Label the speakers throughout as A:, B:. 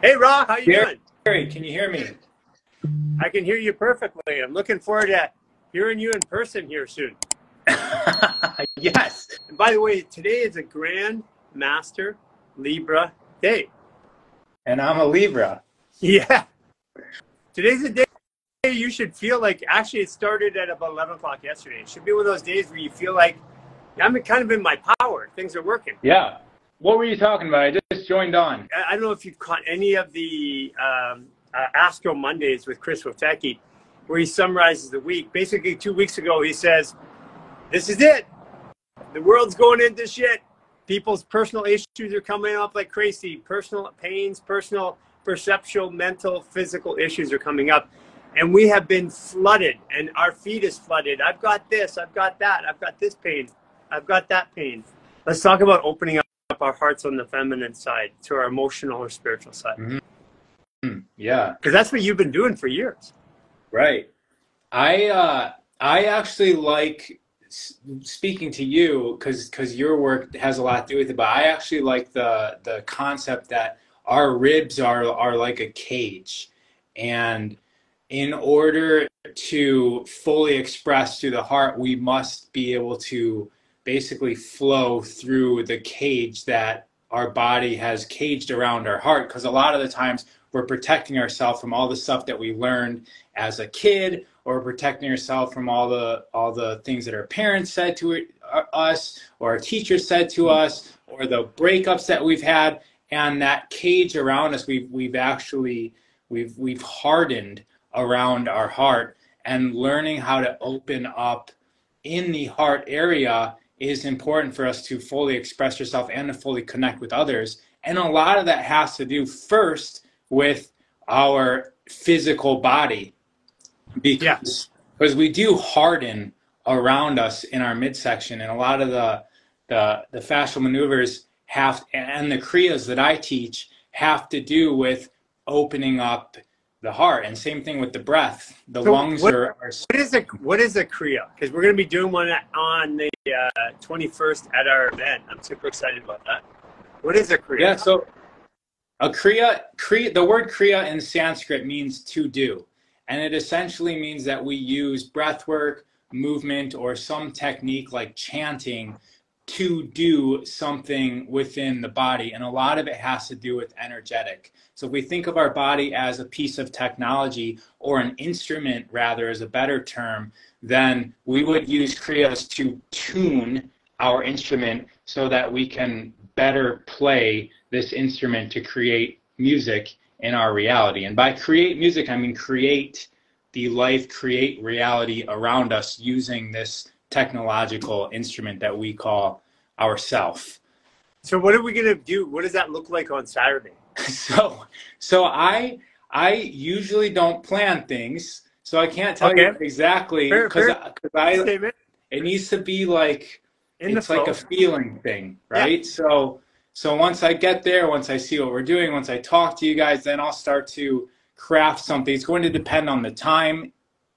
A: Hey, Ra, how you doing?
B: Garry, can you hear me?
A: I can hear you perfectly. I'm looking forward to hearing you in person here soon.
B: Yes.
A: And by the way, today is a Grand Master Libra day.
B: And I'm a Libra.
A: Yeah. Today's a day you should feel like, actually it started at about 11 o'clock yesterday. It should be one of those days where you feel like I'm kind of in my power. Things are working.
B: Yeah. What were you talking about? I just joined on.
A: I don't know if you've caught any of the Astro Mondays with Chris Wotecki, where he summarizes the week. Basically, 2 weeks ago, he says, this is it. The world's going into shit. People's personal issues are coming up like crazy. Personal pains, personal perceptual, mental, physical issues are coming up. And we have been flooded, and our feet is flooded. I've got this, I've got that, I've got this pain, I've got that pain. Let's talk about opening up our hearts on the feminine side to our emotional or spiritual side.
B: Mm-hmm. Yeah.
A: Because that's what you've been doing for years.
B: Right. I actually like speaking to you because your work has a lot to do with it, but I actually like the concept that our ribs are like a cage, and in order to fully express through the heart, we must be able to basically flow through the cage that our body has caged around our heart, because a lot of the times we're protecting ourselves from all the stuff that we learned as a kid, or protecting ourselves from all the things that our parents said to us, or our teachers said to us, or the breakups that we've had. And that cage around us, we've hardened around our heart. And learning how to open up in the heart area is important for us to fully express yourself and to fully connect with others. And a lot of that has to do first with our physical body, because we do harden around us in our midsection, and a lot of the fascial maneuvers and the kriyas that I teach have to do with opening up the heart. And same thing with the breath. The lungs are
A: what is a kriya? Because we're going to be doing one on the 21st at our event. I'm super excited about that. What is a kriya?
B: Yeah, so a kriya, the word kriya in Sanskrit means to do. And it essentially means that we use breath work, movement, or some technique like chanting to do something within the body. And a lot of it has to do with energetic. So if we think of our body as a piece of technology, or an instrument rather is a better term, then we would use kriyas to tune our instrument so that we can better play this instrument to create music in our reality. And by create music, I mean create the life, create reality around us using this technological instrument that we call ourself.
A: So what are we going to do? What does that look like on Saturday?
B: So I usually don't plan things, so I can't tell you exactly, because it needs to be like it's like a feeling thing, right? Yeah. So once I get there, once I see what we're doing, once I talk to you guys, then I'll start to craft something. It's going to depend on the time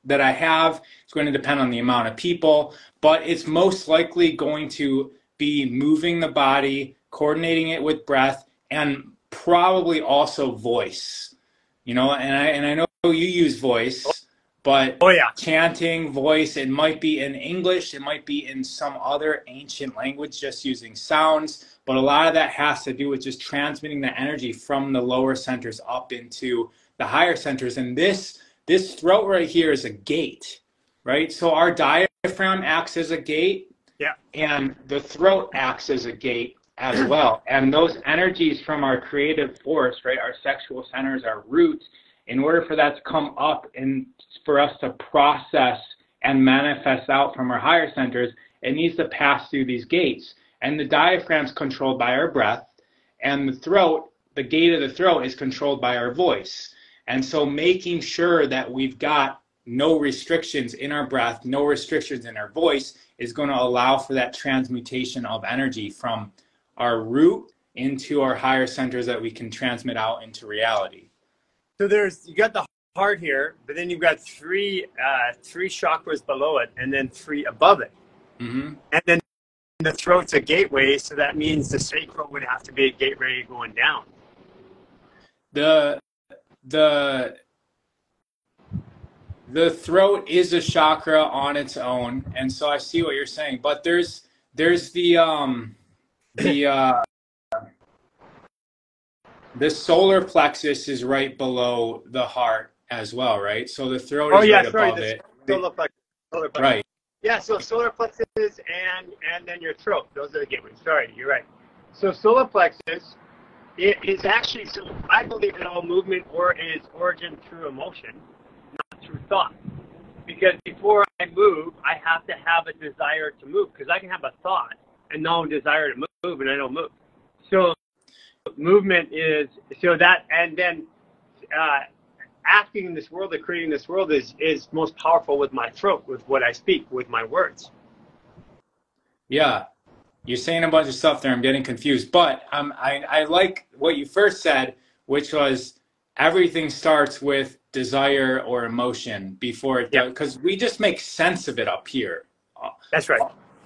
B: that I have. It's going to depend on the amount of people, but it's most likely going to be moving the body, coordinating it with breath, and probably also voice. You know, and I know you use voice, but chanting, voice, it might be in English, it might be in some other ancient language, just using sounds. But a lot of that has to do with just transmitting the energy from the lower centers up into the higher centers. And this throat right here is a gate, right? So our diaphragm acts as a gate, and the throat acts as a gate as well. And those energies from our creative force, right, our sexual centers, our roots, in order for that to come up and for us to process and manifest out from our higher centers, it needs to pass through these gates. And the diaphragm's controlled by our breath, and the throat, the gate of the throat, is controlled by our voice. And so making sure that we've got no restrictions in our breath, no restrictions in our voice, is going to allow for that transmutation of energy from our root into our higher centers that we can transmit out into reality.
A: So you got the heart here, but then you've got three chakras below it, and then 3 above it. Mm-hmm. And then the throat's a gateway, so that means the sacral would have to be a gateway going down.
B: the the the throat is a chakra on its own, and so I see what you're saying. But there's the the solar plexus is right below the heart as well, right? So the throat is right above it.
A: Solar plexus. Solar plexus.
B: Right.
A: Yeah, so solar plexus and then your throat. Those are the gateways. Sorry, you're right. So solar plexus, it is actually, so I believe that all movement is origin through emotion, not through thought. Because before I move, I have to have a desire to move. Because I can have a thought and no desire to move, and I don't move. So movement is, so that, and then acting in this world or creating this world is most powerful with my throat, with what I speak, with my words.
B: Yeah. You're saying a bunch of stuff there. I'm getting confused. But I like what you first said, which was everything starts with desire or emotion before it does, because we just make sense of it up here.
A: That's right.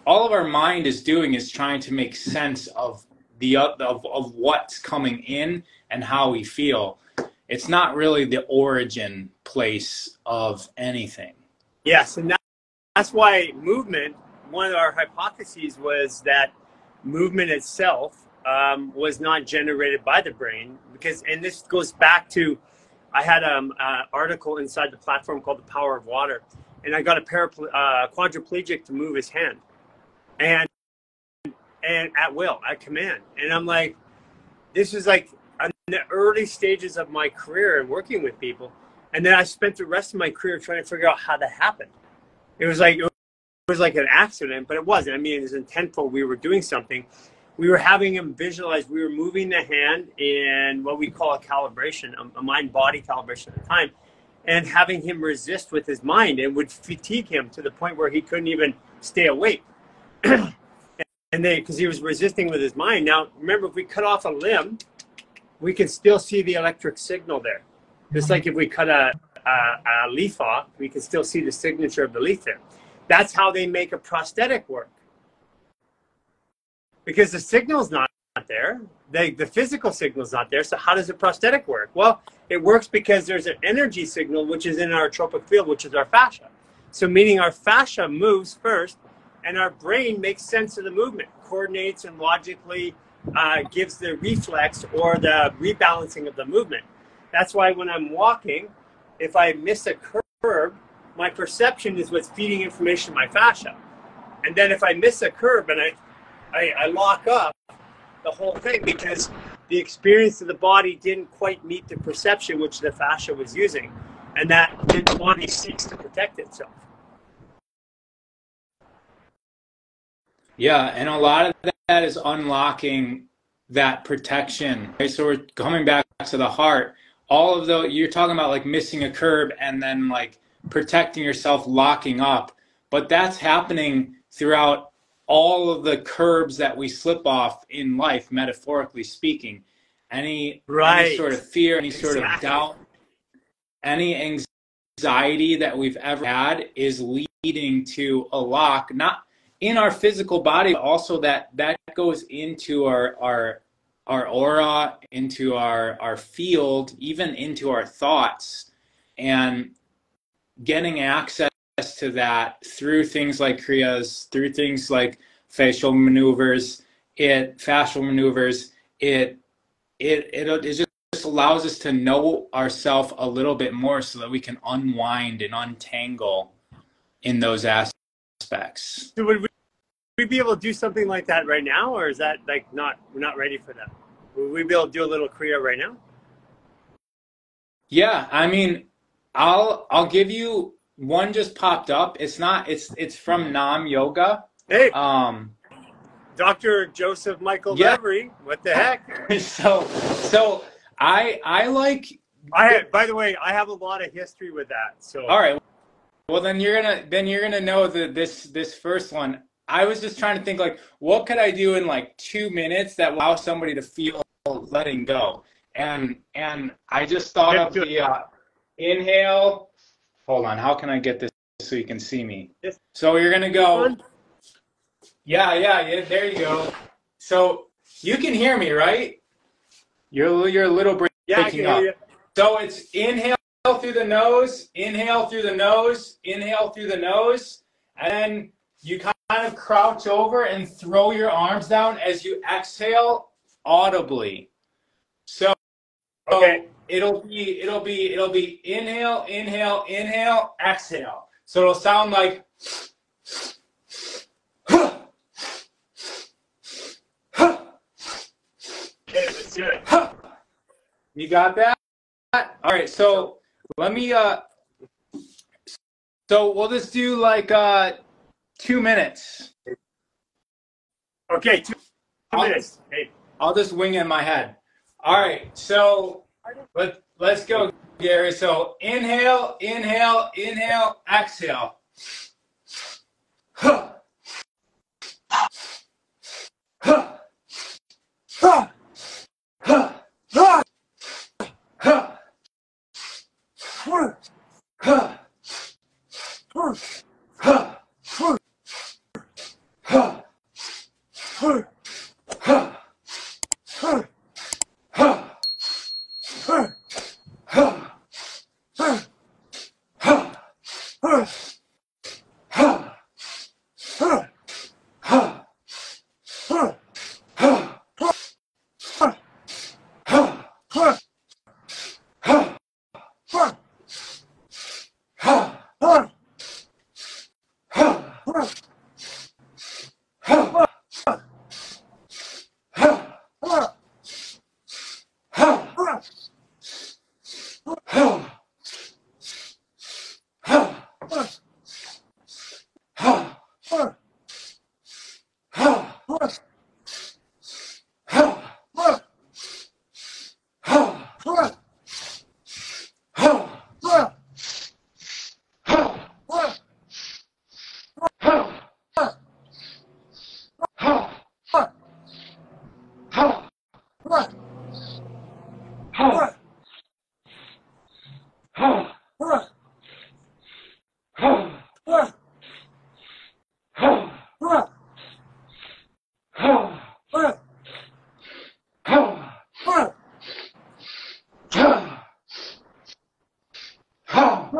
B: All of our mind is doing is trying to make sense of of what's coming in and how we feel. It's not really the origin place of anything.
A: Yes, and that's why movement, one of our hypotheses was that movement itself was not generated by the brain, because, and this goes back to, I had an article inside the platform called The Power of Water, and I got a quadriplegic to move his hand, and at will, at command. And I'm like, this is like in the early stages of my career and working with people. And then I spent the rest of my career trying to figure out how that happened. It was like an accident, but it wasn't. I mean, it was intentful. We were doing something. We were having him visualize. We were moving the hand in what we call a calibration, a mind-body calibration at the time, and having him resist with his mind, and would fatigue him to the point where he couldn't even stay awake. And then, because he was resisting with his mind. Now, remember, if we cut off a limb, we can still see the electric signal there. Just like if we cut a leaf off, we can still see the signature of the leaf there. That's how they make a prosthetic work. Because the signal's not there. The physical signal's not there. So how does a prosthetic work? Well, it works because there's an energy signal, which is in our tropic field, which is our fascia. So meaning our fascia moves first, and our brain makes sense of the movement, coordinates and logically gives the reflex or the rebalancing of the movement. That's why when I'm walking, if I miss a curve, my perception is what's feeding information to my fascia. And then if I miss a curve and I lock up the whole thing, because the experience of the body didn't quite meet the perception which the fascia was using. And that the body seeks to protect itself.
B: Yeah, and a lot of that is unlocking that protection. Okay, so we're coming back to the heart. All of the, you're talking about like missing a curb and then like protecting yourself, locking up. But that's happening throughout all of the curbs that we slip off in life, metaphorically speaking. Any sort of fear, any sort of doubt, any anxiety that we've ever had is leading to a lock, not in our physical body, but also that goes into our aura, into our field, even into our thoughts, and getting access to that through things like kriyas, through things like fascial maneuvers, it just allows us to know ourselves a little bit more so that we can unwind and untangle in those aspects.
A: So would we be able to do something like that right now, or is that like we're not ready for that? Would we be able to do a little kriya right now?
B: Yeah, I mean, I'll give you one just popped up. It's from Nam Yoga.
A: Hey, Dr. Joseph Michael Levery, what the heck?
B: so I like.
A: By the way, I have a lot of history with that. So
B: all right, well then you're gonna know that this first one. I was just trying to think like, what could I do in like 2 minutes that will allow somebody to feel letting go? And I just thought of the inhale. Hold on, how can I get this so you can see me? So you're gonna go. Yeah, there you go. So you can hear me, right? You're a little
A: Yeah, I can hear you.
B: So it's inhale through the nose, inhale through the nose, inhale through the nose, and then you kind of crouch over and throw your arms down as you exhale audibly. So
A: okay.
B: It'll be inhale, inhale, inhale, exhale. So it'll sound like you got that? All right, so let me so we'll just do like 2 minutes.
A: Okay, 2 minutes. Hey.
B: I'll just wing it in my head. All right, so let's go, Gary. So inhale, inhale, inhale, exhale.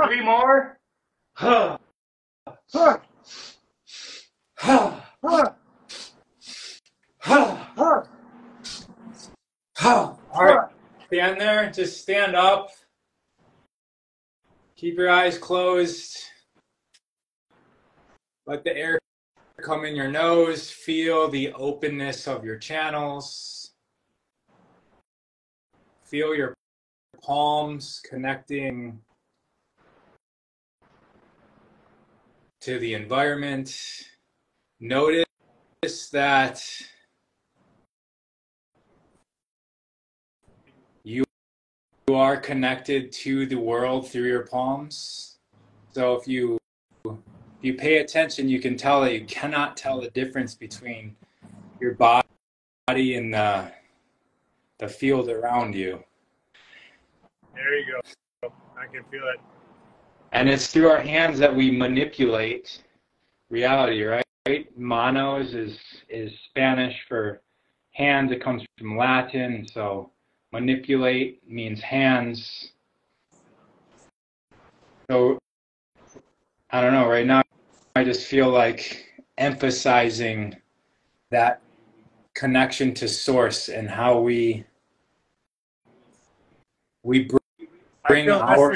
B: Three more. All right, stand there, just stand up. Keep your eyes closed. Let the air come in your nose. Feel the openness of your channels. Feel your palms connecting to the environment. Notice that you are connected to the world through your palms. So if you pay attention, you can tell that you cannot tell the difference between your body and the field around you.
A: There you go. I can feel it.
B: And it's through our hands that we manipulate reality, right? Manos is Spanish for hands. It comes from Latin. So manipulate means hands. So I don't know, right now I just feel like emphasizing that connection to source and how we bring our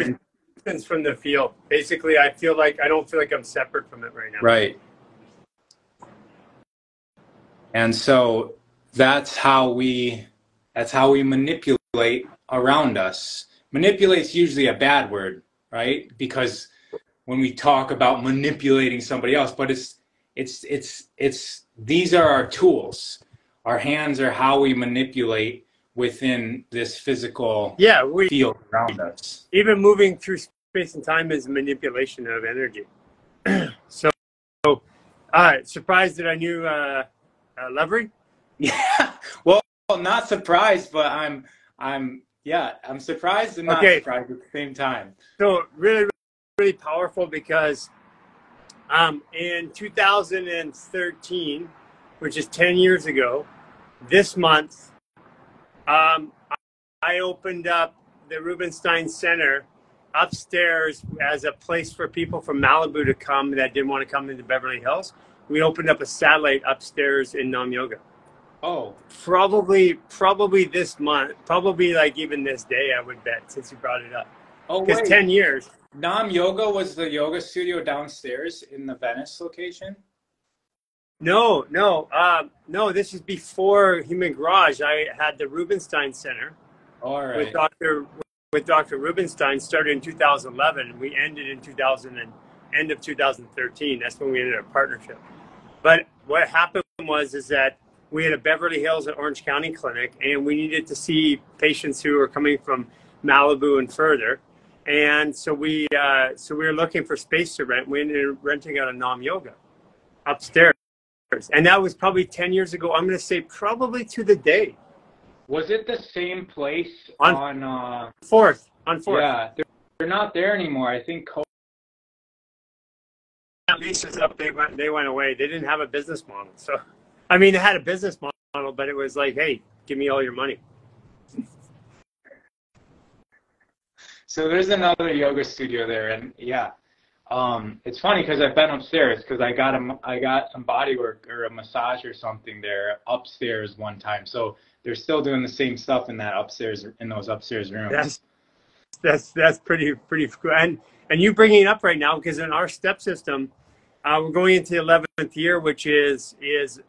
A: distance from the field. Basically, I don't feel like I'm separate from it right now.
B: Right. And so that's how we manipulate around us. Manipulate's usually a bad word, right? Because when we talk about manipulating somebody else, but it's these are our tools. Our hands are how we manipulate within this physical field around us.
A: Even moving through space and time is manipulation of energy. So surprised that I knew Levery?
B: Yeah. Well, not surprised, but I'm surprised and not surprised at the same time.
A: So really powerful because in 2013, which is 10 years ago, this month, I opened up the Rubenstein Center upstairs as a place for people from Malibu to come that didn't want to come into Beverly Hills. We opened up a satellite upstairs in Nam Yoga.
B: Oh,
A: probably this month, probably like even this day, I would bet, since you brought it up.
B: Oh,
A: because
B: wait.
A: 10 years.
B: Nam Yoga was the yoga studio downstairs in the Venice location?
A: No. This is before Human Garage. I had the Rubenstein Center.
B: All right.
A: With Dr. Rubenstein, started in 2011, and we ended in end of 2013. That's when we ended our partnership. But what happened is that we had a Beverly Hills and Orange County clinic, and we needed to see patients who were coming from Malibu and further. And so we were looking for space to rent. We ended up renting out a Nam Yoga upstairs. And that was probably 10 years ago. I'm going to say probably to the day.
B: Was it the same place on
A: Fourth? On Fourth.
B: Yeah, they're not there anymore. I think
A: leases up. They went away. They didn't have a business model. So, I mean, they had a business model, but it was like, hey, give me all your money.
B: So there's another yoga studio there, and yeah, it's funny because I've been upstairs because I got some body work or a massage or something there upstairs one time. So they're still doing the same stuff in those upstairs rooms.
A: That's pretty cool. And you bringing it up right now because in our step system, we're going into the 11th year, which is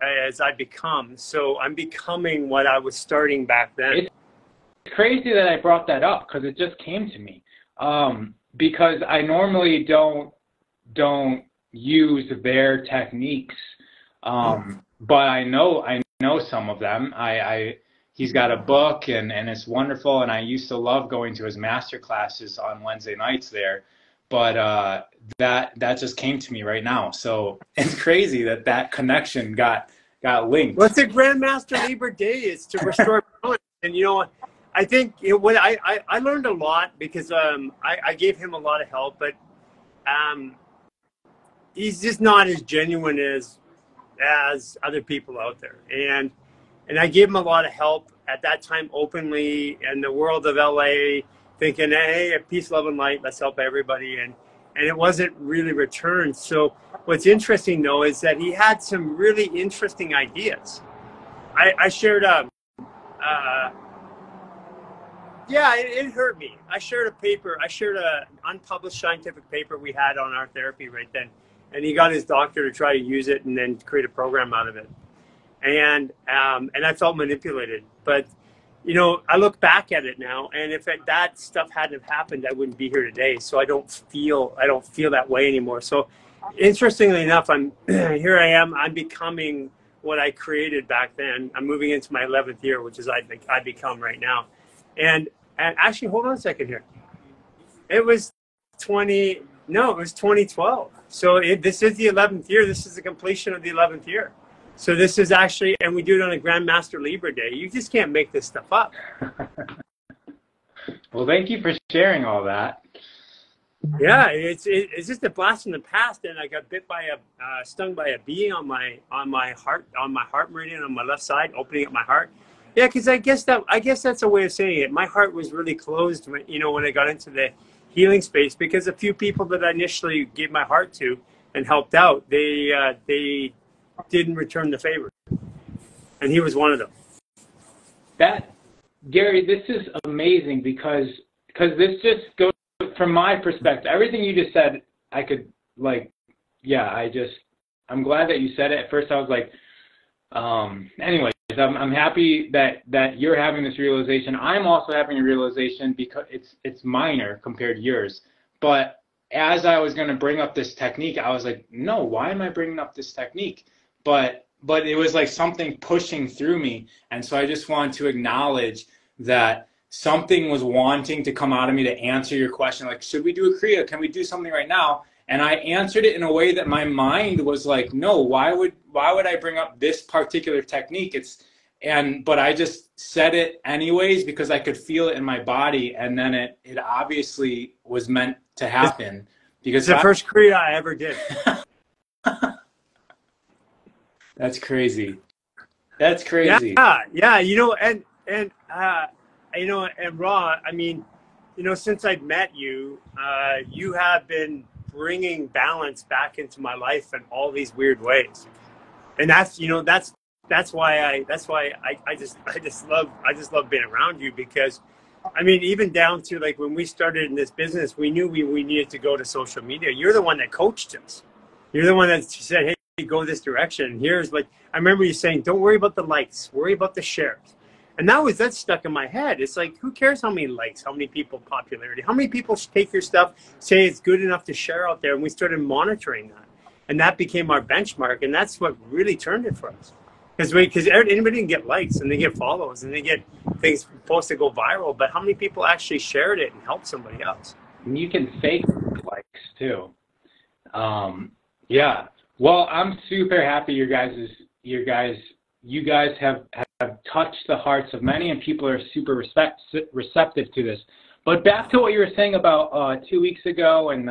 A: as I become. So I'm becoming what I was starting back then.
B: It's crazy that I brought that up because it just came to me. Because I normally don't use their techniques, but I know some of them. He's got a book and it's wonderful, and I used to love going to his master classes on Wednesday nights there. But that just came to me right now. So it's crazy that connection got linked.
A: What's a Grandmaster Liber Day? It's to restore balance. And you know what? I think I learned a lot because I gave him a lot of help, but he's just not as genuine as other people out there. And I gave him a lot of help at that time openly in the world of LA, thinking, hey, peace, love, and light, let's help everybody. And it wasn't really returned. So what's interesting, though, is that he had some really interesting ideas. I shared it hurt me. I shared an unpublished scientific paper we had on our therapy right then. And he got his doctor to try to use it and then create a program out of it. And I felt manipulated. But, you know, I look back at it now, and if that stuff hadn't happened, I wouldn't be here today. So I don't feel that way anymore. So interestingly enough, here I am. I'm becoming what I created back then. I'm moving into my 11th year, which is I become right now. And actually, hold on a second here. It was 2012. So this is the 11th year. This is the completion of the 11th year. So this is actually, and we do it on a Grandmaster Liber Day. You just can't make this stuff up.
B: Well, thank you for sharing all that.
A: Yeah, it's just a blast from the past. And I got stung by a bee on my heart meridian on my left side, opening up my heart. Yeah, because I guess that's a way of saying it. My heart was really closed when I got into the healing space, because a few people that I initially gave my heart to and helped out, they didn't return the favor, and he was one of them.
B: Garry, this is amazing because this just goes from my perspective. Everything you just said, I could I'm glad that you said it. At first, I was like, anyway. I'm happy that you're having this realization. I'm also having a realization because it's minor compared to yours. But as I was going to bring up this technique, I was like, no, why am I bringing up this technique? But it was like something pushing through me. And so I just wanted to acknowledge that something was wanting to come out of me to answer your question. Like, should we do a Kriya? Can we do something right now? And I answered it in a way that my mind was like, no, why would I bring up this particular technique? But I just said it anyways because I could feel it in my body, and then it obviously was meant to happen. Because
A: it's the first Kriya I ever did. That's
B: crazy. That's crazy.
A: Yeah, and you know, and Ra, I mean, you know, since I've met you, you have been bringing balance back into my life in all these weird ways. And that's, you know, that's why I just love being around you, because I mean, even down to like when we started in this business, we knew we needed to go to social media. You're the one that coached us. You're the one that said, hey, go this direction. Here's like, I remember you saying, don't worry about the likes, worry about the shares. And that's stuck in my head. It's like, who cares how many likes, how many people, popularity, how many people take your stuff, say it's good enough to share out there. And we started monitoring that. And that became our benchmark. And that's what really turned it for us. Because anybody can get likes and they get follows and they get things posted go viral, but how many people actually shared it and helped somebody else?
B: And you can fake likes too. Yeah. Well, I'm super happy you guys have touched the hearts of many, and people are super receptive to this. But back to what you were saying about 2 weeks ago and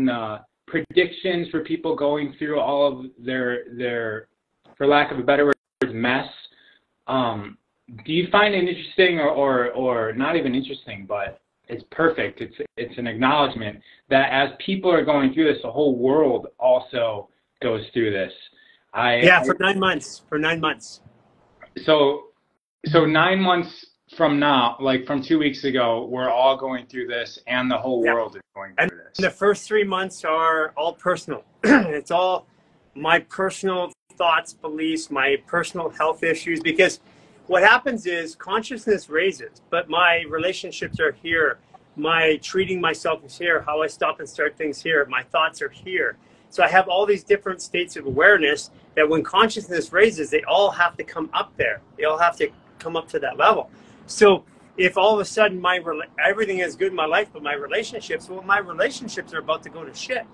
B: the predictions for people going through all of their, for lack of a better word, mess. Do you find it interesting, or not even interesting, but it's perfect. It's an acknowledgement that as people are going through this, the whole world also goes through this.
A: For 9 months. For 9 months.
B: So 9 months from now, like from 2 weeks ago, we're all going through this, and the whole world is going through this.
A: And the first 3 months are all personal. It's all my personal thoughts, beliefs, my personal health issues, because what happens is consciousness raises, but my relationships are here. My treating myself is here. How I stop and start things here. My thoughts are here. So I have all these different states of awareness that when consciousness raises, they all have to come up there. They all have to come up to that level. So if all of a sudden everything is good in my life, but my relationships, well, my relationships are about to go to shit.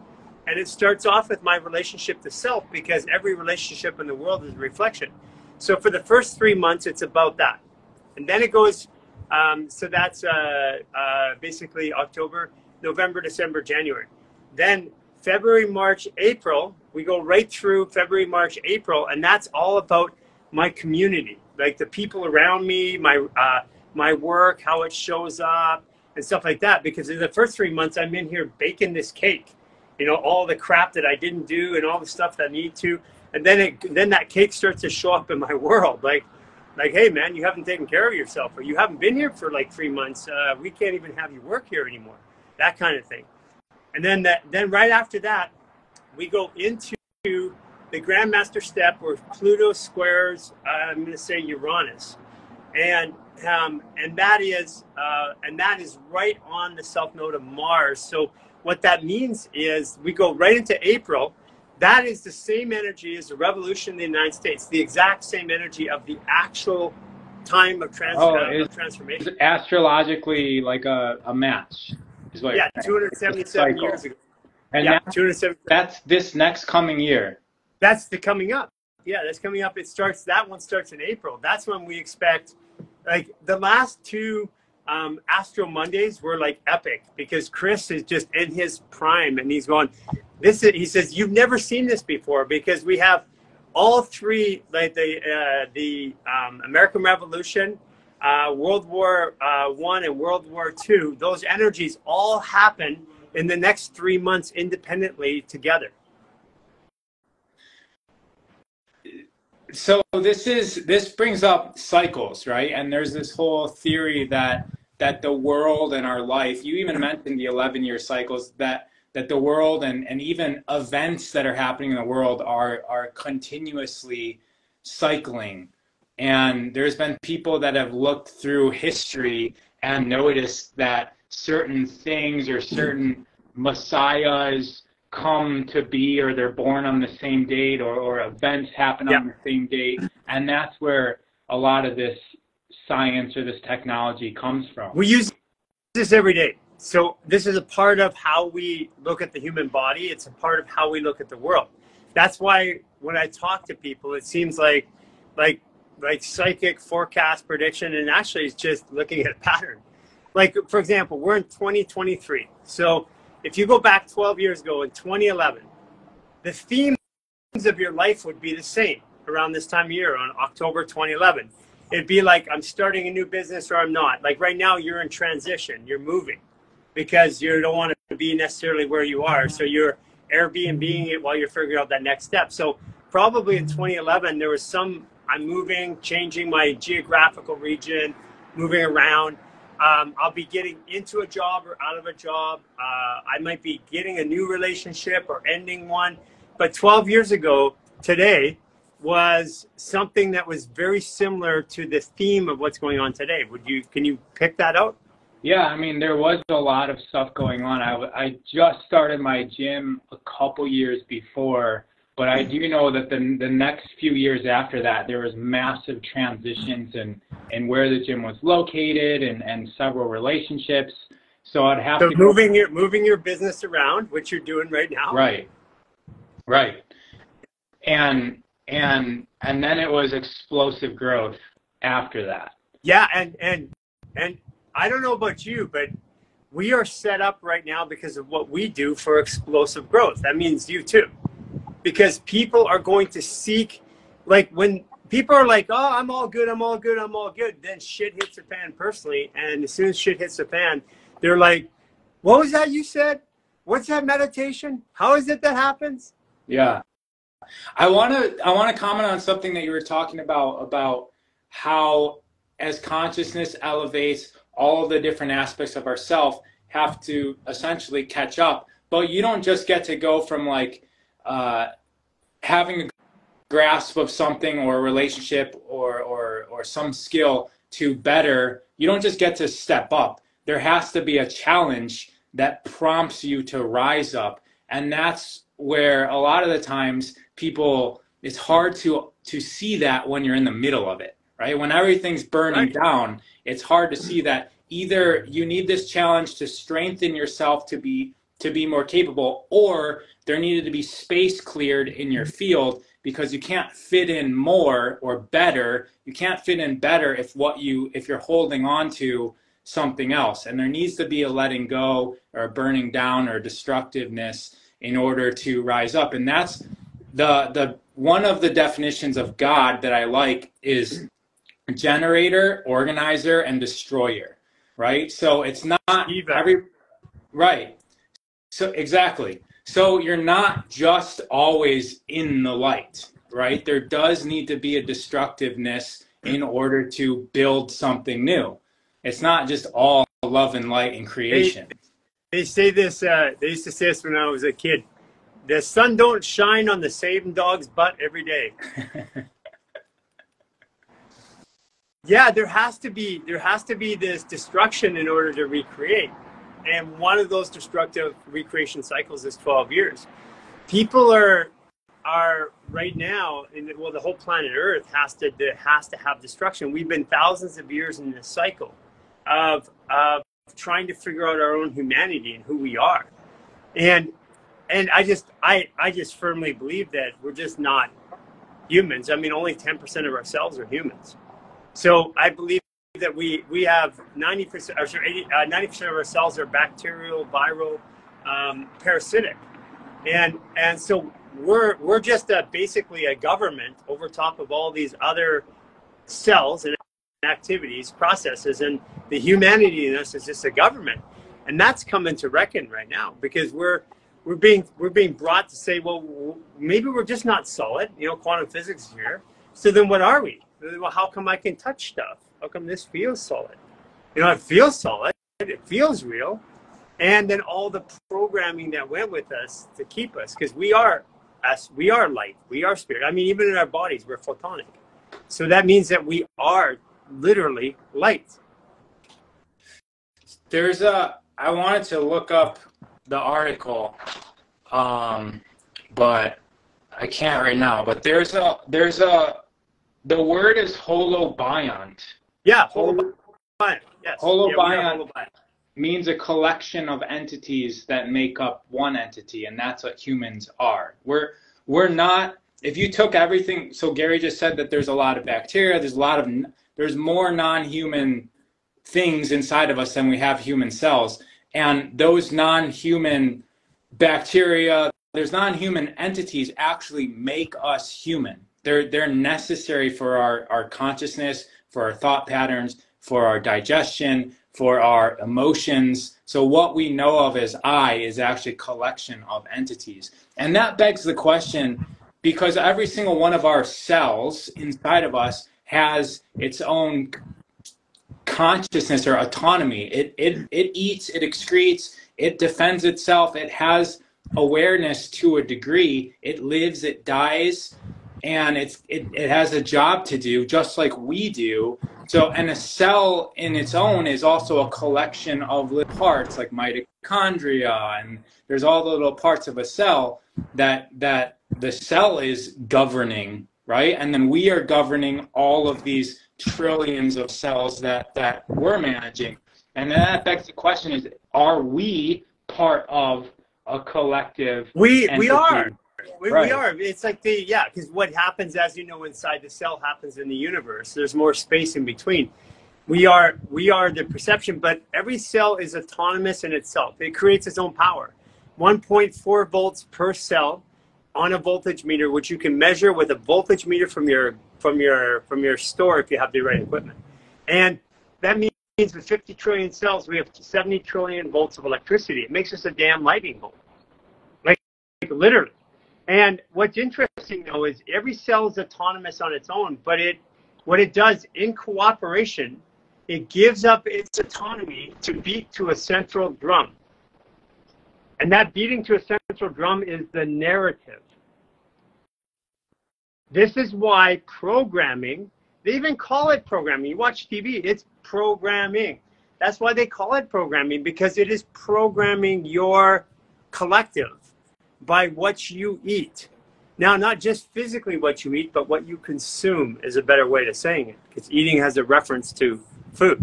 A: And it starts off with my relationship to self, because every relationship in the world is a reflection. So for the first 3 months, it's about that. And then it goes, so that's basically October, November, December, January. Then February, March, April, we go right through February, March, April, and that's all about my community, like the people around me, my work, how it shows up, and stuff like that. Because in the first 3 months, I'm in here baking this cake, you know, all the crap that I didn't do and all the stuff that I need to. And then that cake starts to show up in my world, like, hey man, you haven't taken care of yourself, or you haven't been here for like 3 months. We can't even have you work here anymore. That kind of thing. And then right after that, we go into the Grandmaster step where Pluto squares, I'm going to say Uranus, and that is right on the south node of Mars. So what that means is we go right into April. That is the same energy as the revolution in the United States, the exact same energy of the actual time of transformation.
B: It's astrologically like a match.
A: Yeah, 277 years ago.
B: And that's this next coming year.
A: That's the coming up. Yeah, that's coming up. That one starts in April. That's when we expect, like the last two Astro Mondays were like epic, because Chris is just in his prime and he's going, he says, you've never seen this before, because we have all three, like the American Revolution, World War I and World War II, those energies all happen in the next 3 months independently together.
B: So this brings up cycles, right? And there's this whole theory that the world and our life, you even mentioned the 11-year cycles, that the world and even events that are happening in the world are continuously cycling. And there's been people that have looked through history and noticed that certain things or certain messiahs come to be, or they're born on the same date, or events happen on the same date. And that's where a lot of this science or this technology comes from.
A: We use this every day. So this is a part of how we look at the human body. It's a part of how we look at the world. That's why when I talk to people, it seems like psychic forecast prediction, and actually it's just looking at a pattern. Like, for example, we're in 2023. So if you go back 12 years ago in 2011, the themes of your life would be the same around this time of year on October 2011. it'd be like I'm starting a new business or I'm not. Like right now, you're in transition. You're moving because you don't want to be necessarily where you are. So you're Airbnb-ing it while you're figuring out that next step. So probably in 2011, there was I'm moving, changing my geographical region, moving around. I'll be getting into a job or out of a job. I might be getting a new relationship or ending one. But 12 years ago today was something that was very similar to the theme of what's going on today. Can you pick that out?
B: Yeah, I mean, there was a lot of stuff going on. I just started my gym a couple years before, but I do know that the next few years after that, there was massive transitions in where the gym was located and several relationships. So I'd have to
A: moving your business around, which you're doing right now.
B: Right. And then it was explosive growth after that.
A: Yeah, and I don't know about you, but we are set up right now because of what we do for explosive growth. That means you too. Because people are going to seek, like when people are like, oh, I'm all good, then shit hits the fan personally. And as soon as shit hits the fan, they're like, what was that you said? What's that meditation? How is it that happens?
B: Yeah. I want to comment on something that you were talking about how as consciousness elevates, all of the different aspects of ourself have to essentially catch up. But you don't just get to go from like having a grasp of something or a relationship or some skill to better. You don't just get to step up. There has to be a challenge that prompts you to rise up. And that's where a lot of the times it's hard to see that when you're in the middle of it, right? When everything's burning down, it's hard to see that either you need this challenge to strengthen yourself to be more capable, or there needed to be space cleared in your field because you can't fit in more or better. You can't fit in better if you're holding on to something else. And there needs to be a letting go or a burning down or destructiveness in order to rise up. And that's the one of the definitions of God that I like is generator, organizer, and destroyer, right? So it's not right. So exactly. So you're not just always in the light, right? There does need to be a destructiveness in order to build something new. It's not just all love and light and creation.
A: They say this, they used to say this when I was a kid. The sun don't shine on the same dog's butt every day. Yeah, there has to be this destruction in order to recreate. And one of those destructive recreation cycles is 12 years. People are right now, the whole planet Earth has to have destruction. We've been thousands of years in this cycle of trying to figure out our own humanity and who we are. And I just firmly believe that we're just not humans. I mean, only 10% of ourselves are humans. So I believe that we have 90% of our cells are bacterial, viral, parasitic, and so we're just basically a government over top of all these other cells and activities, processes, and the humanity in us is just a government, and that's coming to reckon right now because we're being brought to say, well, maybe we're just not solid. Quantum physics is here. So then what are we? Well, how come I can touch stuff? How come this feels solid? It feels solid. It feels real. And then all the programming that went with us to keep us, because we are light, we are spirit. I mean, even in our bodies, we're photonic. So that means that we are literally light.
B: I wanted to look up the article, but I can't right now. But the word is holobiont.
A: Yeah, holobiont. Yes.
B: Holobiont means a collection of entities that make up one entity, and that's what humans are. We're not. If you took everything, so Garry just said that there's a lot of bacteria. There's more non-human things inside of us than we have human cells, and those non-human bacteria, there's non-human entities actually make us human. They're necessary for our consciousness, our thought patterns, for our digestion, for our emotions. So what we know of as I is actually a collection of entities. And that begs the question, because every single one of our cells inside of us has its own consciousness or autonomy. It eats, it excretes, it defends itself, it has awareness to a degree, it lives, it dies, and it has a job to do just like we do. So, and a cell in its own is also a collection of little parts like mitochondria, and there's all the little parts of a cell that the cell is governing, right? And then we are governing all of these trillions of cells that we're managing. And then that begs the question is, are we part of a collective entity?
A: We are.
B: Right.
A: We are. It's like because what happens, as you know, inside the cell happens in the universe. There's more space in between. We are the perception, but every cell is autonomous in itself. It creates its own power. 1.4 volts per cell on a voltage meter, which you can measure with a voltage meter from your store if you have the right equipment. And that means with 50 trillion cells, we have 70 trillion volts of electricity. It makes us a damn lightning bolt, like literally. And what's interesting though is every cell is autonomous on its own, but what it does in cooperation, it gives up its autonomy to beat to a central drum. And that beating to a central drum is the narrative. This is why programming, they even call it programming. You watch TV, it's programming. That's why they call it programming, because it is programming your collective by what you eat. Now, not just physically what you eat, but what you consume is a better way to saying it, because eating has a reference to food.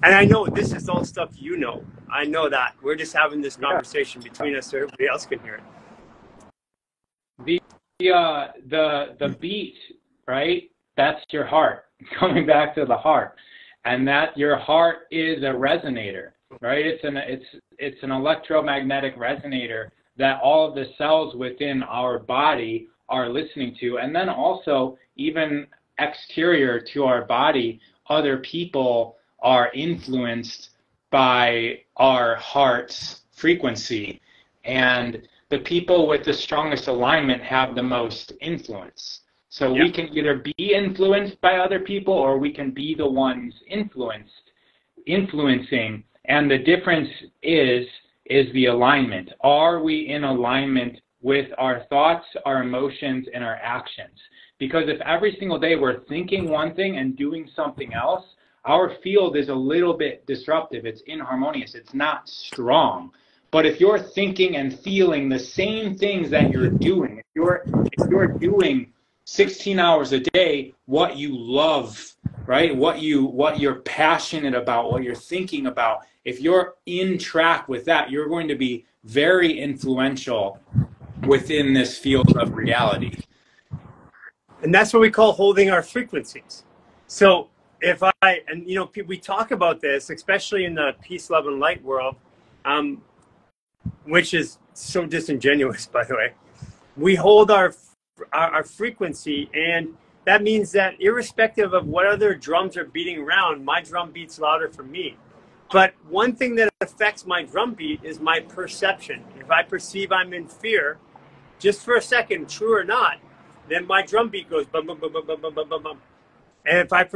A: And I know this is all stuff you know. I know that. We're just having this conversation between us so everybody else can hear it.
B: The beat, right? That's your heart. Coming back to the heart, and that your heart is a resonator, right? It's an electromagnetic resonator that all of the cells within our body are listening to, and then also even exterior to our body, other people are influenced by our heart's frequency, and the people with the strongest alignment have the most influence. So we can either be influenced by other people, or we can be the ones influencing. And the difference is the alignment. Are we in alignment with our thoughts, our emotions, and our actions? Because if every single day we're thinking one thing and doing something else, our field is a little bit disruptive. It's inharmonious. It's not strong. But if you're thinking and feeling the same things that you're doing, if you're doing 16 hours a day, what you love, right? What you're passionate about, what you're thinking about, if you're in track with that, you're going to be very influential within this field of reality.
A: And that's what we call holding our frequencies. So we talk about this, especially in the peace, love, and light world, which is so disingenuous, by the way. We hold our frequency, and that means that irrespective of what other drums are beating around, my drum beats louder for me. But one thing that affects my drum beat is my perception. If I perceive I'm in fear, just for a second, true or not, then my drum beat goes bum, bum, bum, bum, bum, bum, bum, bum. And if I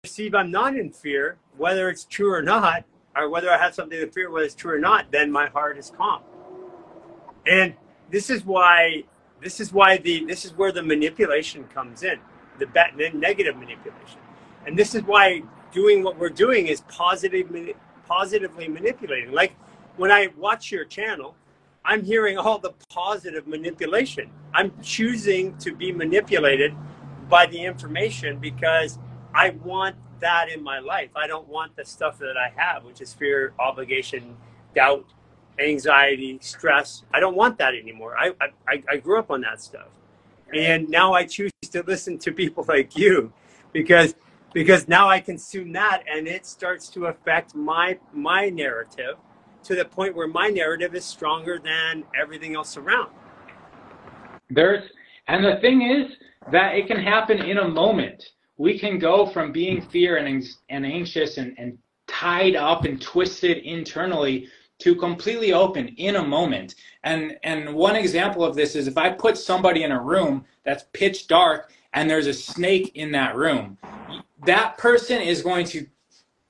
A: perceive I'm not in fear, whether it's true or not, or whether I have something to fear, whether it's true or not, then my heart is calm. And this is where the manipulation comes in, the negative manipulation. And this is why doing what we're doing is positively manipulating. Like when I watch your channel, I'm hearing all the positive manipulation. I'm choosing to be manipulated by the information because I want that in my life. I don't want the stuff that I have, which is fear, obligation, doubt, anxiety, stress. I don't want that anymore. I grew up on that stuff. And now I choose to listen to people like you because now I consume that, and it starts to affect my narrative to the point where my narrative is stronger than everything else around.
B: And the thing is that it can happen in a moment. we can go from being fear and anxious and tied up and twisted internally to completely open in a moment. And one example of this is if I put somebody in a room that's pitch dark and there's a snake in that room, that person is going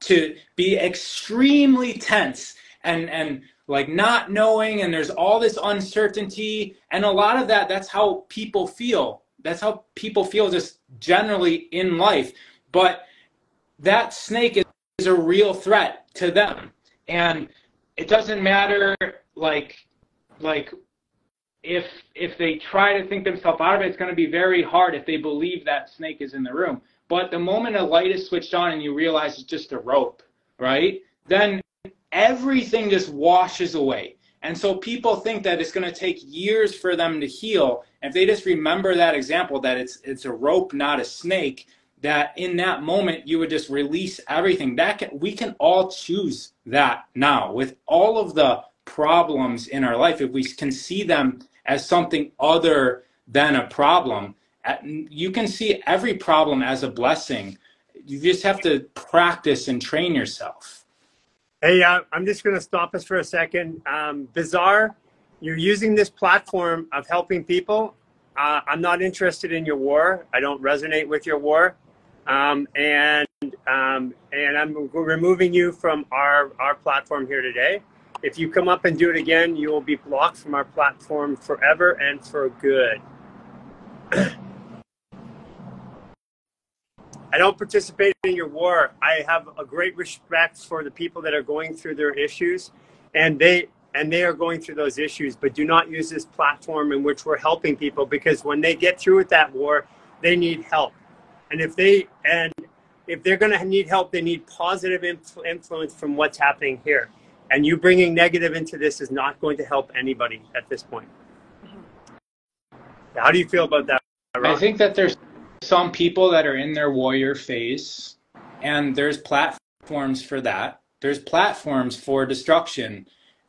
B: to be extremely tense and like not knowing, and there's all this uncertainty, and a lot of that's how people feel. That's how people feel just generally in life. But that snake is a real threat to them. And it doesn't matter like if they try to think themselves out of it, it's going to be very hard if they believe that snake is in the room. But the moment a light is switched on and you realize it's just a rope, right? Then everything just washes away. And so people think that it's going to take years for them to heal. If they just remember that example, that it's a rope, not a snake, that in that moment you would just release everything. We can all choose that now with all of the problems in our life. If we can see them as something other than a problem, you can see every problem as a blessing. You just have to practice and train yourself.
A: Hey, I'm just going to stop us for a second. Bizarre, you're using this platform of helping people. I'm not interested in your war. I don't resonate with your war. And I'm removing you from our platform here today. If you come up and do it again, you will be blocked from our platform forever and for good. I don't participate in your war. I have a great respect for the people that are going through their issues, and they are going through those issues, but do not use this platform in which we're helping people, because when they get through with that war, they need help. And if they're going to need help, they need positive influence from what's happening here. And you bringing negative into this is not going to help anybody at this point. How do you feel about that, Ron?
B: I think that there's some people that are in their warrior phase, and there's platforms for that. There's platforms for destruction,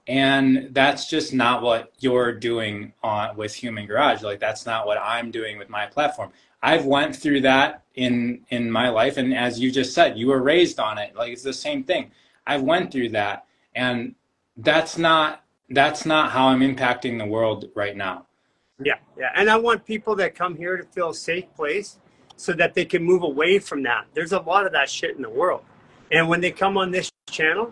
B: and that's just not what you're doing with Human Garage. Like, that's not what I'm doing with my platform. I've went through that in my life, and as you just said, you were raised on it. Like, it's the same thing. I've went through that, and that's not how I'm impacting the world right now.
A: Yeah. And I want people that come here to feel a safe place so that they can move away from that. There's a lot of that shit in the world. And when they come on this channel,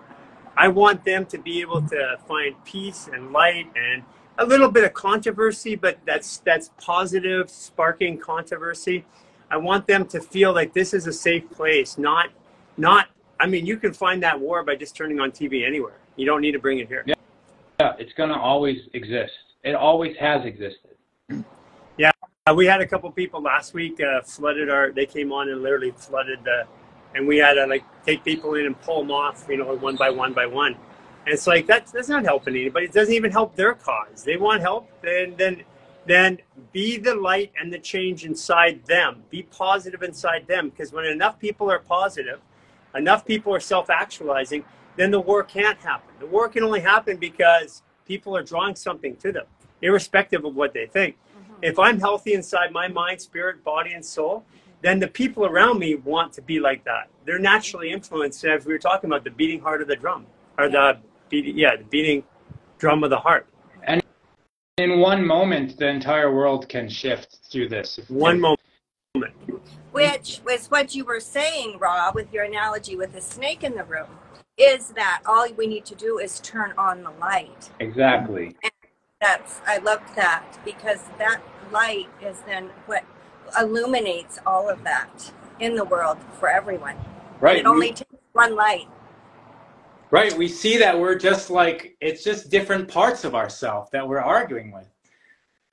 A: I want them to be able to find peace and light and a little bit of controversy, but that's positive, sparking controversy. I want them to feel like this is a safe place, not, I mean, you can find that war by just turning on TV anywhere. You don't need to bring it here.
B: Yeah, it's going to always exist. It always has existed.
A: Yeah, we had a couple people last week they came on and literally flooded and we had to like take people in and pull them off, one by one by one. And it's like, that's not helping anybody. It doesn't even help their cause. They want help, then be the light and the change inside them. Be positive inside them, because when enough people are positive, enough people are self-actualizing, then the war can't happen. The war can only happen because people are drawing something to them, irrespective of what they think. If I'm healthy inside my mind, spirit, body, and soul, then the people around me want to be like that. They're naturally influenced, as we were talking about, the beating heart of the drum, or the beating drum of the heart.
B: And in one moment, the entire world can shift through this.
A: One moment.
C: Which was what you were saying, Ra, with your analogy with the snake in the room, is that all we need to do is turn on the light.
B: Exactly.
C: And I loved that, because that light is then what illuminates all of that in the world for everyone.
B: Right.
C: And it only takes one light.
B: Right. We see that we're just like, it's just different parts of ourselves that we're arguing with.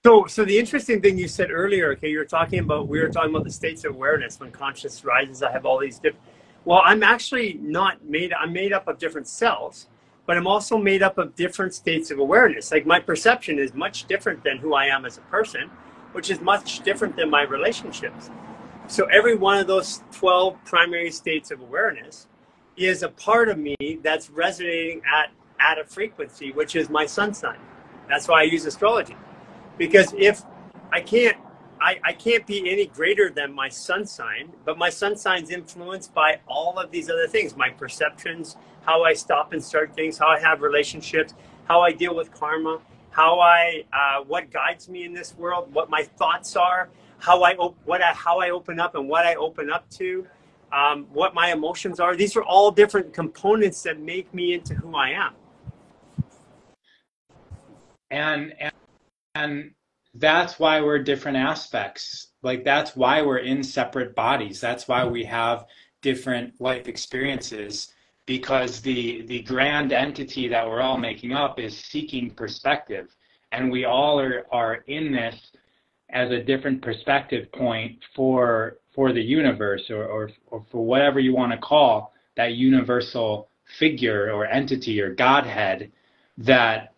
A: So the interesting thing you said earlier, okay, we were talking about the states of awareness. When conscious rises, I have all these different, well, I'm actually I'm made up of different cells, but I'm also made up of different states of awareness. Like, my perception is much different than who I am as a person, which is much different than my relationships. So every one of those 12 primary states of awareness is a part of me that's resonating at a frequency, which is my sun sign. That's why I use astrology. Because if I can't I can't be any greater than my sun sign, but my sun sign's influenced by all of these other things, my perceptions, how I stop and start things, how I have relationships, how I deal with karma, how what guides me in this world, what my thoughts are, how I open up and what I open up to, what my emotions are. These are all different components that make me into who I am.
B: And that's why we're different aspects. Like, that's why we're in separate bodies. That's why we have different life experiences, because the grand entity that we're all making up is seeking perspective. And we all are in this as a different perspective point for the universe, or for whatever you want to call that universal figure or entity or Godhead that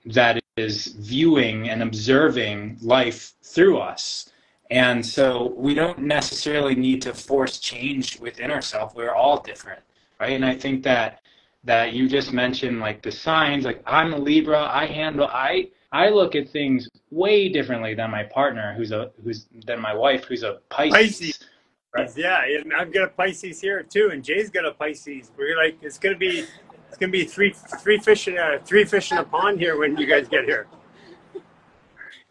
B: is viewing and observing life through us. And so we don't necessarily need to force change within ourselves. We're all different, right? And I think that you just mentioned, like, the signs. Like, I'm a Libra. I look at things way differently than my partner, than my wife, who's a Pisces.
A: Right? Yeah, I've got a Pisces here too, and Jay's got a Pisces. We're like, it's gonna be three fish in a pond here when you guys get here.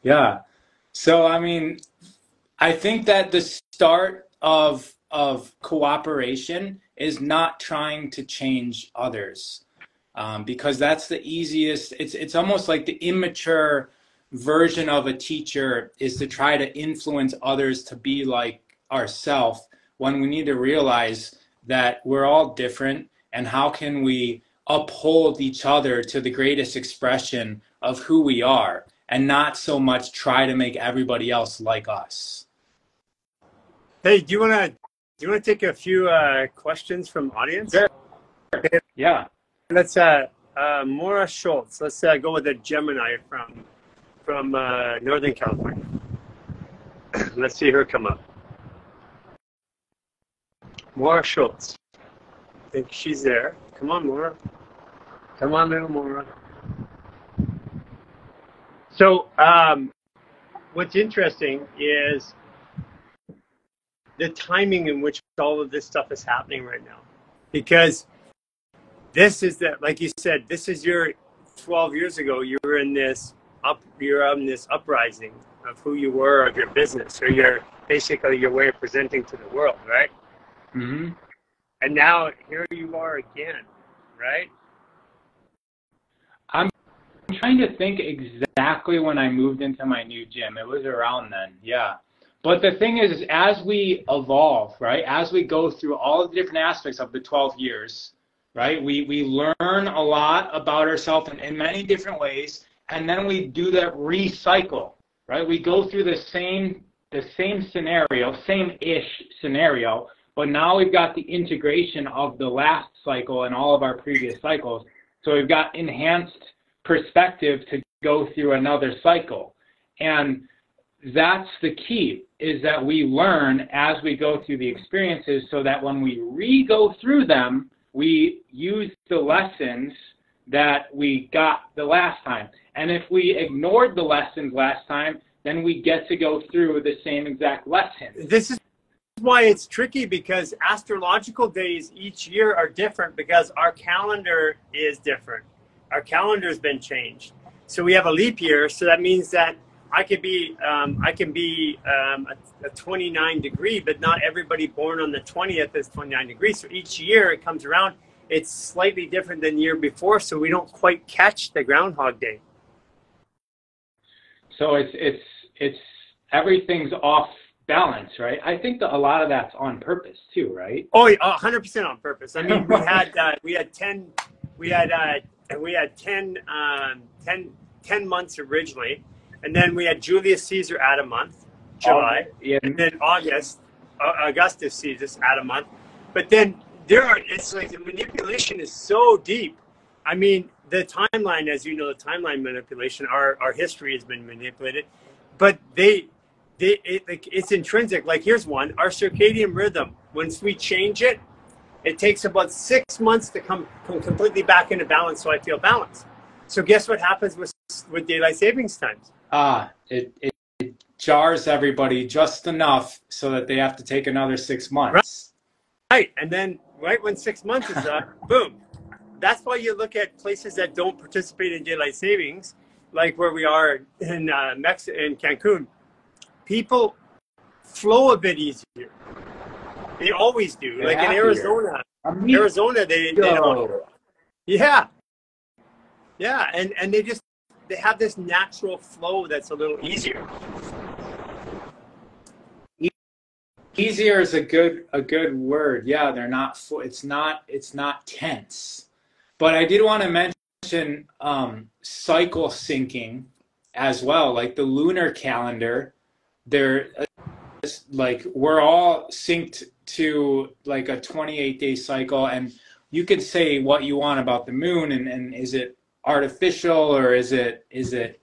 B: Yeah. So I mean, I think that the start of cooperation is not trying to change others, because that's the easiest. It's almost like the immature version of a teacher is to try to influence others to be like ourselves, when we need to realize that we're all different, and how can we uphold each other to the greatest expression of who we are, and not so much try to make everybody else like us.
A: Hey, do you want to take a few questions from audience?
B: Sure. Yeah.
A: Let's Maura Schultz. Let's go with a Gemini from Northern California. Let's see her come up. Maura Schultz. I think she's there. Come on, Maura. Come on, little Maura. So, what's interesting is the timing in which all of this stuff is happening right now. Because this is like you said, this is 12 years ago, you were in this uprising of who you were, of your business, or basically your way of presenting to the world, right?
B: Mm-hmm.
A: And now here you are again, right?
B: I'm trying to think exactly when I moved into my new gym. It was around then, yeah. But the thing is as we evolve, right, as we go through all the different aspects of the 12 years, right, we learn a lot about ourselves in many different ways, and then we do that recycle, right? We go through the same scenario, same-ish scenario, but now we've got the integration of the last cycle and all of our previous cycles. So we've got enhanced perspective to go through another cycle. And that's the key, is that we learn as we go through the experiences, so that when we re-go through them, we use the lessons that we got the last time. And if we ignored the lessons last time, then we get to go through the same exact lesson.
A: This is why it's tricky, because astrological days each year are different, because our calendar is different. Our calendar has been changed. So we have a leap year, so that means that I can be a 29 degree, but not everybody born on the 20th is 29 degrees. So each year it comes around, it's slightly different than the year before, so we don't quite catch the Groundhog Day.
B: So it's everything's off balance, right? I think that a lot of that's on purpose too, right?
A: Oh, 100% on purpose. I mean, we had 10 months originally, and then we had Julius Caesar add a month, July, and then Augustus Caesar add a month. But then it's like the manipulation is so deep. I mean, the timeline, as you know, the timeline manipulation, our history has been manipulated, but it's intrinsic. Like, here's one: our circadian rhythm. Once we change it, it takes about 6 months to come completely back into balance, so I feel balanced. So guess what happens with daylight savings times?
B: It jars everybody just enough so that they have to take another 6 months.
A: Right. And then right when 6 months is up, boom. That's why you look at places that don't participate in daylight savings, like where we are in in Cancun. People flow a bit easier. They always do.
B: They're
A: like
B: happier.
A: In Arizona, they don't. Yeah. Yeah. And they have this natural flow that's a little easier.
B: Easier is a good word. Yeah, they're not. It's not tense. But I did want to mention cycle syncing as well, like the lunar calendar. Like we're all synced to like a 28-day cycle, and you can say what you want about the moon, and is it artificial or is it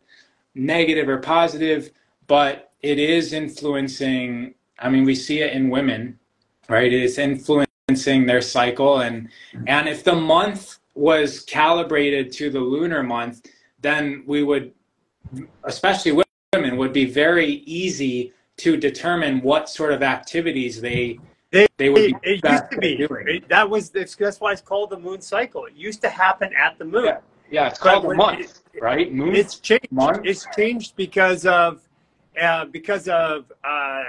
B: negative or positive, but it is influencing. I mean, we see it in women, right? It's influencing their cycle, and if the month was calibrated to the lunar month, then we would, especially women, would be very easy to determine what sort of activities they would be.
A: It used to be doing. That's why it's called the moon cycle. It used to happen at the moon.
B: Yeah, it's called the month, right? Moon.
A: It's changed.
B: Month.
A: It's changed because of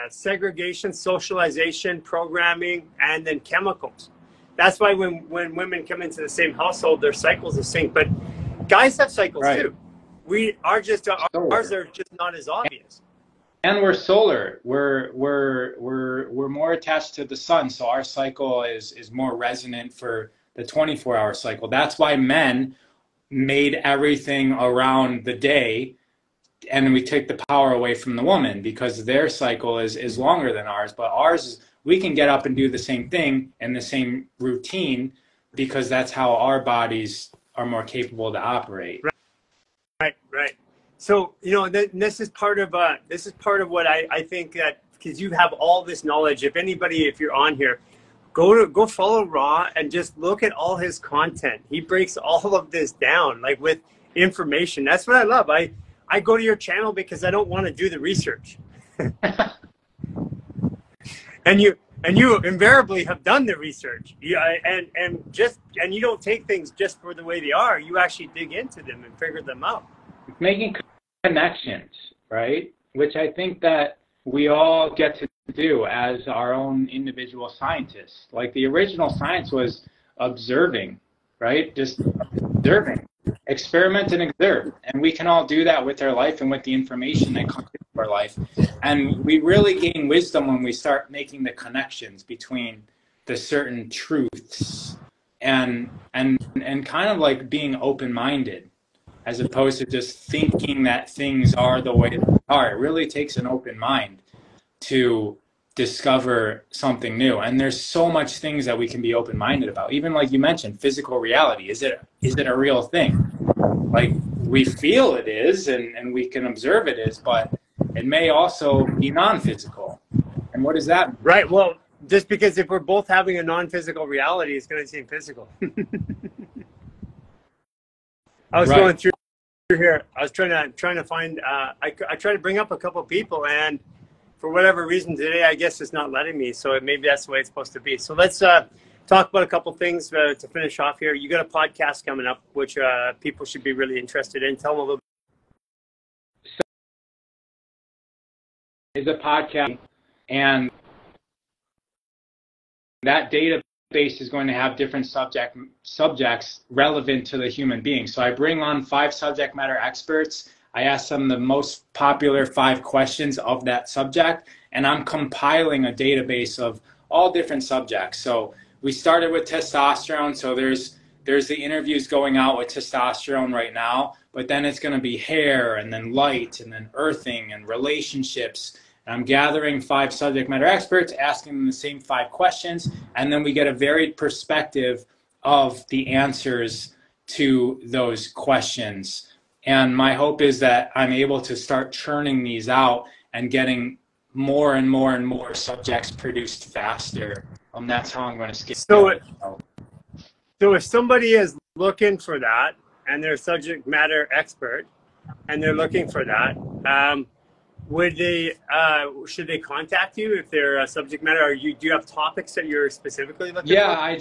A: segregation, socialization, programming, and then chemicals. That's why when women come into the same household, their cycles are synced. But guys have cycles too. Ours are just not as obvious.
B: And we're solar. We're more attached to the sun, so our cycle is more resonant for the 24-hour cycle. That's why men made everything around the day, and we take the power away from the woman because their cycle is longer than ours. But ours is, we can get up and do the same thing and the same routine because that's how our bodies are more capable to operate.
A: Right. So, this is part of what I think that, because you have all this knowledge. If you're on here, go follow Ra and just look at all his content. He breaks all of this down, like with information. That's what I love. I go to your channel because I don't want to do the research. And you invariably have done the research. And you don't take things just for the way they are. You actually dig into them and figure them out.
B: Making connections, right? Which I think that we all get to do as our own individual scientists. Like the original science was observing, right? Just observing, experiment and observe. And we can all do that with our life and with the information that comes into our life. And we really gain wisdom when we start making the connections between the certain truths and kind of like being open-minded, as opposed to just thinking that things are the way they are. It really takes an open mind to discover something new. And there's so much things that we can be open-minded about. Even like you mentioned, physical reality. Is it a real thing? Like we feel it is and we can observe it is, but it may also be non-physical. And what does that mean?
A: Right. Well, just because if we're both having a non-physical reality, it's going to seem physical. I was going through here. I was trying to find. I tried to bring up a couple of people, and for whatever reason today, I guess it's not letting me. So maybe that's the way it's supposed to be. So let's talk about a couple of things to finish off here. You got a podcast coming up, which people should be really interested in. Tell them a little bit.
B: Is a podcast, and that database is going to have different subjects relevant to the human being. So I bring on 5 subject matter experts. I ask them the most popular 5 questions of that subject, and I'm compiling a database of all different subjects. So we started with testosterone, so there's the interviews going out with testosterone right now, but then it's going to be hair, and then light, and then earthing, and relationships. I'm gathering 5 subject matter experts, asking them the same 5 questions, and then we get a varied perspective of the answers to those questions. And my hope is that I'm able to start churning these out and getting more and more and more subjects produced faster. That's how I'm going to scale.
A: So if somebody is looking for that, and they're a subject matter expert, and they're looking for that, Would they, should they contact you if they're a subject matter? Or do you have topics that you're specifically looking for?
B: Yeah, I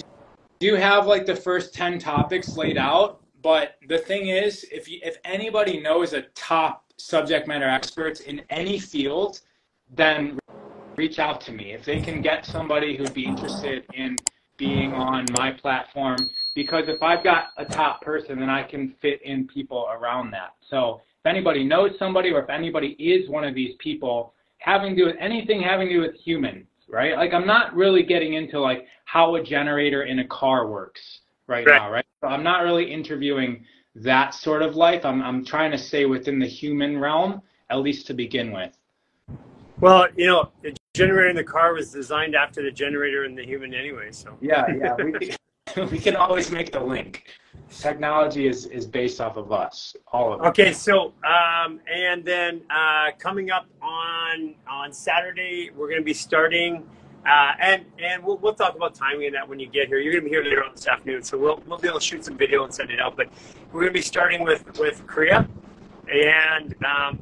B: do have like the first 10 topics laid out. But the thing is, if anybody knows a top subject matter experts in any field, then reach out to me. If they can get somebody who'd be interested in being on my platform, because if I've got a top person, then I can fit in people around that. So if anybody knows somebody, or if anybody is one of these people anything having to do with humans, right? Like, I'm not really getting into like how a generator in a car works right now, right? So I'm not really interviewing that sort of life. I'm trying to stay within the human realm, at least to begin with.
A: Well, you know, the generator in the car was designed after the generator in the human anyway, so.
B: Yeah, we can always make the link. Technology is based off of us, all of it.
A: Okay, so, and then coming up on Saturday, we're going to be starting, and we'll talk about timing and that when you get here. You're going to be here later on this afternoon, so we'll be able to shoot some video and send it out. But we're going to be starting with Kriya, and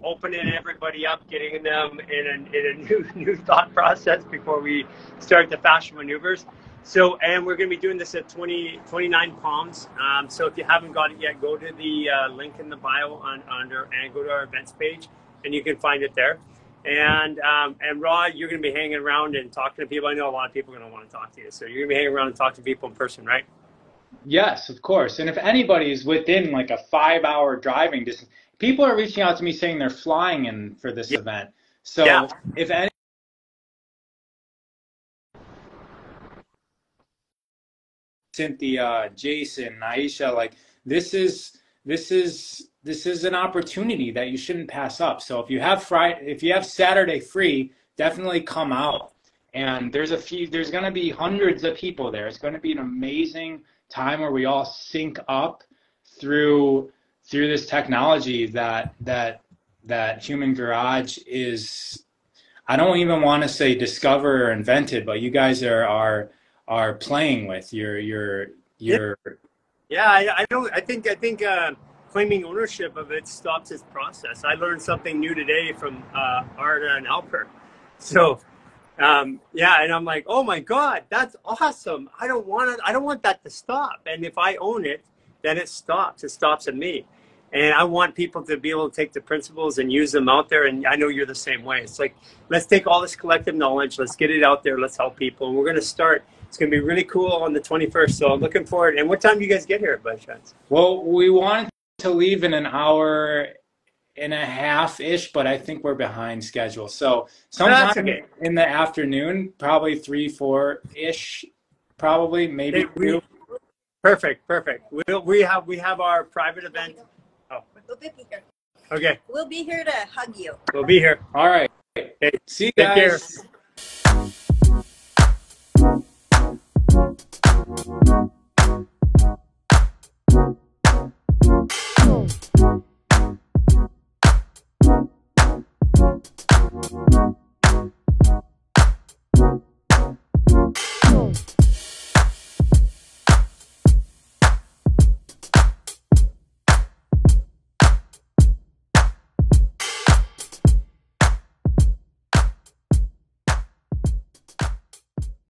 A: opening everybody up, getting them in a new thought process before we start the fashion maneuvers. So, and we're going to be doing this at 29 Palms. So if you haven't got it yet, go to the link in the bio and go to our events page, and you can find it there. And Ra, you're going to be hanging around and talking to people. I know a lot of people are going to want to talk to you. So you're going to be hanging around and talking to people in person, right?
B: Yes, of course. And if anybody's within like a 5-hour driving distance, people are reaching out to me saying they're flying in for this event. So if any Cynthia, Jason, Aisha, like this is an opportunity that you shouldn't pass up. So if you have Saturday free, definitely come out. And there's going to be hundreds of people there. It's going to be an amazing time where we all sync up through this technology that Human Garage is. I don't even want to say discover or invented, but you guys are playing with your.
A: Yeah, I think claiming ownership of it stops its process. I learned something new today from Arda and Alper. So yeah, and I'm like, oh my God, that's awesome. I don't want that to stop. And if I own it, then it stops. It stops at me. And I want people to be able to take the principles and use them out there. And I know you're the same way. It's like, let's take all this collective knowledge, let's get it out there, let's help people. And we're going to start. It's going to be really cool on the 21st. So I'm looking forward. And what time do you guys get here by chance?
B: Well, we want to leave in an hour and a half-ish, but I think we're behind schedule. So sometime in the afternoon, probably 3, 4-ish, probably, maybe.
A: Perfect. We have our private event. Oh.
C: We'll be here.
A: Okay.
C: We'll be here to hug you.
A: We'll be here.
B: All right.
A: Okay.
B: See you guys. Take care.